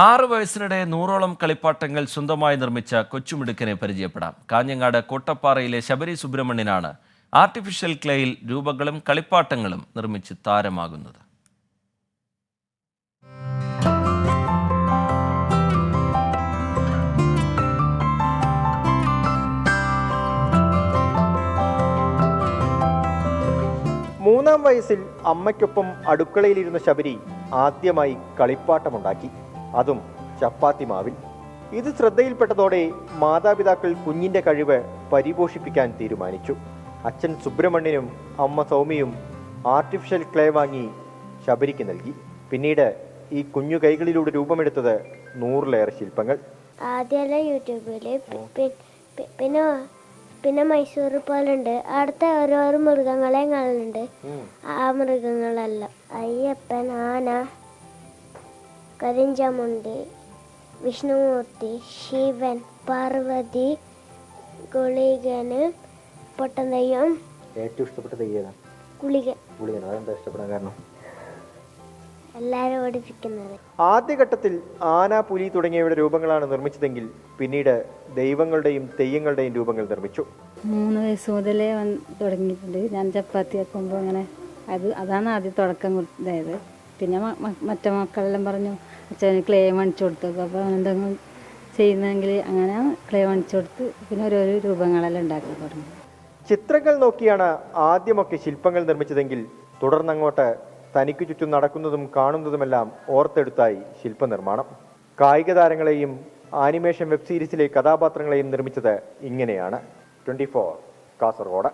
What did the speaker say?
6 വയസ്സിനിടെ 100ഓളം കളിപ്പാട്ടങ്ങൾ സ്വന്തമായി നിർമ്മിച്ച കൊച്ചുമിടുക്കനെ പരിചയപ്പെടാം. കാഞ്ഞങ്ങാട് കോട്ടപ്പാറയിലെ ശബരി സുബ്രഹ്മണ്യനാണ് ആർട്ടിഫിഷ്യൽ ക്ലേയിൽ രൂപങ്ങളും കളിപ്പാട്ടങ്ങളും നിർമ്മിച്ച് താരമാകുന്നത്. മൂന്നാം വയസ്സിൽ അമ്മയ്ക്കൊപ്പം അടുക്കളയിലിരുന്ന ശബരി ആദ്യമായി കളിപ്പാട്ടമുണ്ടാക്കി, അതും ചപ്പാത്തി മാവിൽ. ഇത് ശ്രദ്ധയിൽപ്പെട്ടതോടെ മാതാപിതാക്കൾ കുഞ്ഞിന്റെ കഴിവ് പരിപോഷിപ്പിക്കാൻ തീരുമാനിച്ചു. അച്ഛൻ സുബ്രഹ്മണ്യനും അമ്മ സൗമ്യയും ആർട്ടിഫിഷ്യൽ ക്ലേ വാങ്ങി ശബരിക്ക് നൽകി. പിന്നീട് ഈ കുഞ്ഞു കൈകളിലൂടെ രൂപമെടുത്തത് 100-ലേറെ ശില്പങ്ങൾ. ആദ്യമല്ല യൂട്യൂബില്, പിന്നെ മൈസൂർ പോലുണ്ട്. അടുത്ത ഓരോരോ മൃഗങ്ങളെ കാണുന്നുണ്ട്. ആ മൃഗങ്ങളെല്ലാം അയ്യപ്പൻ, ആന, കരിഞ്ചമുണ്ടി, വിഷ്ണുമൂർത്തി, ശിവൻ, പാർവതി, ഗുളികന്, പൊട്ടന്തയ്യം. ഏറ്റവും ഇഷ്ടപ്പെട്ട തെയ്യം ഗുളികൻ. അതെന്താ ഇഷ്ടപ്പെടാൻ കാരണം? എല്ലാവരും ഓടിപ്പിക്കുന്നത്. ആദ്യഘട്ടത്തിൽ ആന, പുലി തുടങ്ങിയവയുടെ രൂപങ്ങളാണ് നിർമ്മിച്ചതെങ്കിൽ പിന്നീട് ദൈവങ്ങളുടെയും തെയ്യങ്ങളുടെയും രൂപങ്ങൾ നിർമ്മിച്ചു. 3 വയസ്സ് മുതലേ തുടങ്ങിയിട്ടുണ്ട്. ഞാൻ ചപ്പാത്തി ആക്കുമ്പോൾ അങ്ങനെ അതാണ് ആദ്യം തുടക്കം ഇതായത്. പിന്നെ മറ്റേ മക്കളെല്ലാം പറഞ്ഞു അച്ഛന് ക്ലേ മേടിച്ചു കൊടുത്തു. അപ്പോൾ എന്തെങ്കിലും ചെയ്യുന്നെങ്കിൽ അങ്ങനെ ക്ലേ മേടിച്ചു കൊടുത്ത് പിന്നെ ഓരോരോ രൂപങ്ങളെല്ലാം ഉണ്ടാക്കി തുടങ്ങി. ചിത്രങ്ങൾ നോക്കിയാണ് ആദ്യമൊക്കെ ശില്പങ്ങൾ നിർമ്മിച്ചതെങ്കിൽ തുടർന്നങ്ങോട്ട് തനിക്ക് ചുറ്റും നടക്കുന്നതും കാണുന്നതുമെല്ലാം ഓർത്തെടുത്തായി ശില്പനിർമ്മാണം. കായിക താരങ്ങളെയും ആനിമേഷൻ വെബ് സീരീസിലെ കഥാപാത്രങ്ങളെയും നിർമ്മിച്ചത് ഇങ്ങനെയാണ്. 24 കാസർഗോഡ്.